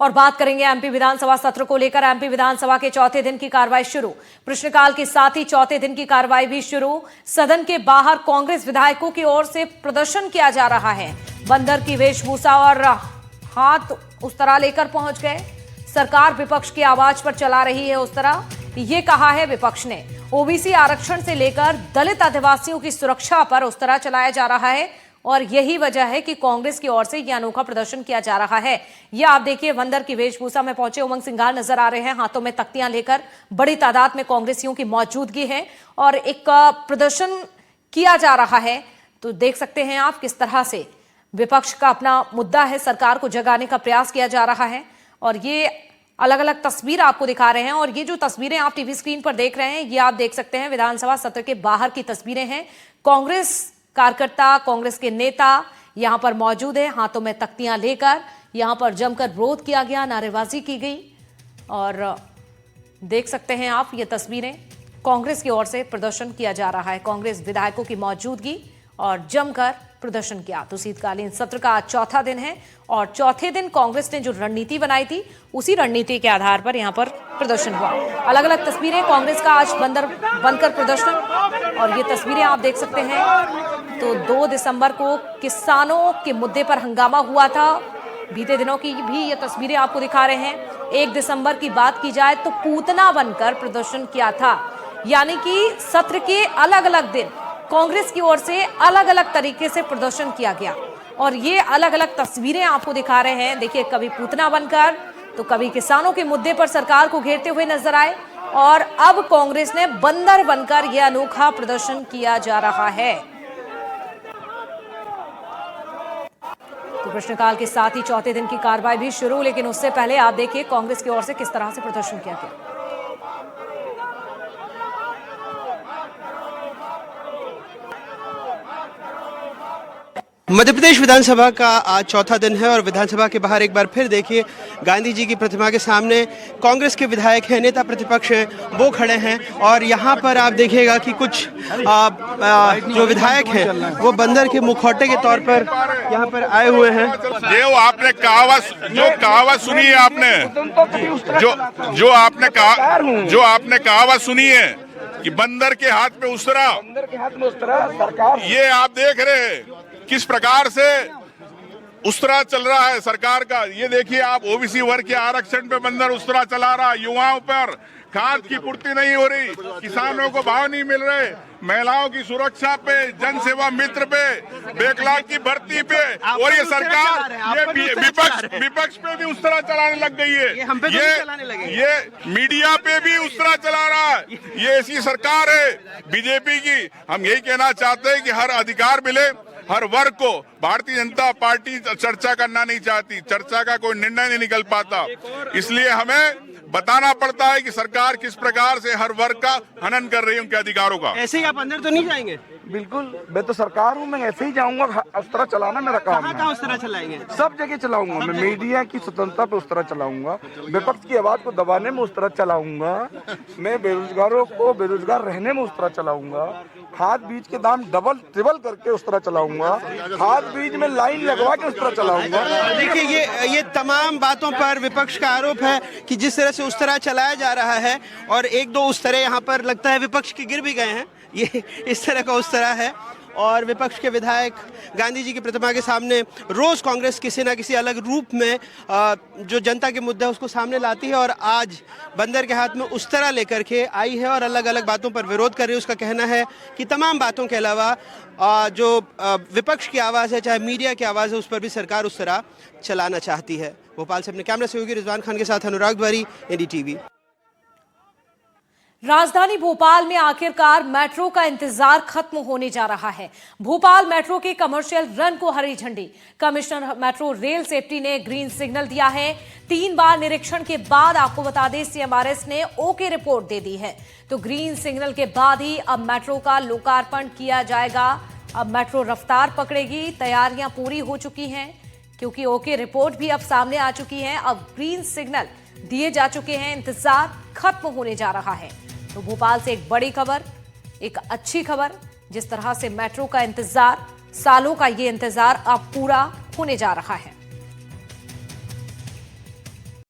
और बात करेंगे एमपी विधानसभा सत्र को लेकर। एमपी विधानसभा के चौथे दिन की कार्रवाई शुरू। प्रश्नकाल के साथ ही चौथे दिन की कार्रवाई भी शुरू। सदन के बाहर कांग्रेस विधायकों की ओर से प्रदर्शन किया जा रहा है। बंदर की वेशभूषा और हाथ उस तरह लेकर पहुंच गए। सरकार विपक्ष की आवाज पर चला रही है उस तरह। ये कहा है विपक्ष ने, ओबीसी आरक्षण से लेकर दलित आदिवासियों की सुरक्षा पर उस तरह चलाया जा रहा है और यही वजह है कि कांग्रेस की ओर से यह अनोखा प्रदर्शन किया जा रहा है। यह आप देखिए, बंदर की वेशभूषा में पहुंचे उमंग सिंघार नजर आ रहे हैं, हाथों में तख्तियां लेकर। बड़ी तादाद में कांग्रेसियों की मौजूदगी है और एक प्रदर्शन किया जा रहा है। तो देख सकते हैं आप किस तरह से विपक्ष का अपना मुद्दा है, सरकार को जगाने का प्रयास किया जा रहा है। और ये अलग अलग तस्वीर आपको दिखा रहे हैं और ये जो तस्वीरें आप टीवी स्क्रीन पर देख रहे हैं, ये आप देख सकते हैं विधानसभा सत्र के बाहर की तस्वीरें हैं। कांग्रेस कार्यकर्ता, कांग्रेस के नेता यहां पर मौजूद है, हाथों में तख्तियां लेकर। यहां पर जमकर विरोध किया गया, नारेबाजी की गई और देख सकते हैं आप ये तस्वीरें। कांग्रेस की ओर से प्रदर्शन किया जा रहा है, कांग्रेस विधायकों की मौजूदगी और जमकर प्रदर्शन किया। तो शीतकालीन सत्र का आज चौथा दिन है और चौथे दिन कांग्रेस ने जो रणनीति बनाई थी, उसी रणनीति के आधार पर यहां पर प्रदर्शन हुआ। अलग अलग तस्वीरें कांग्रेस का आज बनकर प्रदर्शन, और ये तस्वीरें आप देख सकते हैं। तो 2 दिसंबर को किसानों के मुद्दे पर हंगामा हुआ था। बीते दिनों की भी ये तस्वीरें आपको दिखा रहे हैं। 1 दिसंबर की बात की जाए तो पूतना बनकर प्रदर्शन किया था, यानी कि सत्र के अलग अलग दिन कांग्रेस की ओर से अलग अलग तरीके से प्रदर्शन किया गया और ये अलग अलग तस्वीरें आपको दिखा रहे हैं। देखिए, कभी पूतना बनकर तो कभी किसानों के मुद्दे पर सरकार को घेरते हुए नजर आए और अब कांग्रेस ने बंदर बनकर यह अनोखा प्रदर्शन किया जा रहा है। तो प्रश्नकाल के साथ ही चौथे दिन की कार्रवाई भी शुरू, लेकिन उससे पहले आप देखिए कांग्रेस की ओर से किस तरह से प्रदर्शन किया गया। मध्य प्रदेश विधानसभा का आज चौथा दिन है और विधानसभा के बाहर एक बार फिर देखिए, गांधी जी की प्रतिमा के सामने कांग्रेस के विधायक हैं, नेता प्रतिपक्ष हैं, वो खड़े हैं और यहाँ पर आप देखिएगा कि कुछ जो विधायक हैं वो बंदर के मुखौटे के तौर पर यहाँ पर आए हुए हैं। ये आपने कहावत सुनी है, आपने जो आपने कहावत सुनी है कि बंदर के हाथ पे उसरा, सरकार, ये आप देख रहे हैं किस प्रकार से उस्तरा चल रहा है सरकार का। ये देखिए आप, ओबीसी वर्ग के आरक्षण पे बंदर उस्तरा चला रहा, युवाओं पर खाद की पूर्ति नहीं हो रही, किसानों को भाव नहीं मिल रहे, महिलाओं की सुरक्षा पे, जन सेवा मित्र पे, बैकलॉग की भर्ती पे, और ये सरकार ये विपक्ष पे भी उस तरह चलाने लग गई है। ये मीडिया पे भी उस तरह चला रहा है। ये ऐसी सरकार है बीजेपी की। हम यही कहना चाहते हैं कि हर अधिकार मिले हर वर्ग को। भारतीय जनता पार्टी चर्चा करना नहीं चाहती, चर्चा का कोई निर्णय नहीं निकल पाता, इसलिए हमें बताना पड़ता है कि सरकार किस प्रकार से हर वर्ग का हनन कर रही है उनके अधिकारों का। ऐसे ही आप अंदर तो नहीं जाएंगे? बिल्कुल, मैं तो सरकार हूँ, मैं ऐसे ही जाऊंगा। उस तरह चलाना मेरा काम है। कहाँ उस तरह चलाएंगे? सब जगह चलाऊंगा मैं। मीडिया की स्वतंत्रता पे उस तरह चलाऊंगा, विपक्ष की आवाज को दबाने में उस तरह चलाऊंगा, मैं बेरोजगारों को बेरोजगार रहने में उस तरह चलाऊंगा, खाद बीज के दाम डबल ट्रिपल करके उस तरह चलाऊंगा, खाद बीज में लाइन लगवा के उस तरह चलाऊंगा। देखिए, ये तमाम बातों पर विपक्ष का आरोप है कि जिस तरह से उस तरह चलाया जा रहा है, और एक दो उस तरह यहाँ पर लगता है विपक्ष के गिर भी गए हैं। ये इस तरह का उस तरह है और विपक्ष के विधायक गांधी जी की प्रतिमा के सामने रोज कांग्रेस किसी न किसी अलग रूप में जो जनता के मुद्दा है उसको सामने लाती है, और आज बंदर के हाथ में उस तरह लेकर के आई है और अलग अलग बातों पर विरोध कर रही है। उसका कहना है कि तमाम बातों के अलावा जो विपक्ष की आवाज़ है, चाहे मीडिया की आवाज़ है, उस पर भी सरकार उस तरह चलाना चाहती है। भोपाल से अपने कैमरा सहयोगी रिजवान खान के साथ अनुराग द्वारी, NDTV। राजधानी भोपाल में आखिरकार मेट्रो का इंतजार खत्म होने जा रहा है। भोपाल मेट्रो के कमर्शियल रन को हरी झंडी, कमिश्नर मेट्रो रेल सेफ्टी ने ग्रीन सिग्नल दिया है। 3 बार निरीक्षण के बाद आपको बता दें, CMRS ने ओके रिपोर्ट दे दी है। तो ग्रीन सिग्नल के बाद ही अब मेट्रो का लोकार्पण किया जाएगा। अब मेट्रो रफ्तार पकड़ेगी। तैयारियां पूरी हो चुकी हैं क्योंकि ओके रिपोर्ट भी अब सामने आ चुकी है। अब ग्रीन सिग्नल दिए जा चुके हैं, इंतजार खत्म होने जा रहा है। तो भोपाल से एक बड़ी खबर, एक अच्छी खबर, जिस तरह से मेट्रो का इंतजार, सालों का ये इंतजार अब पूरा होने जा रहा है।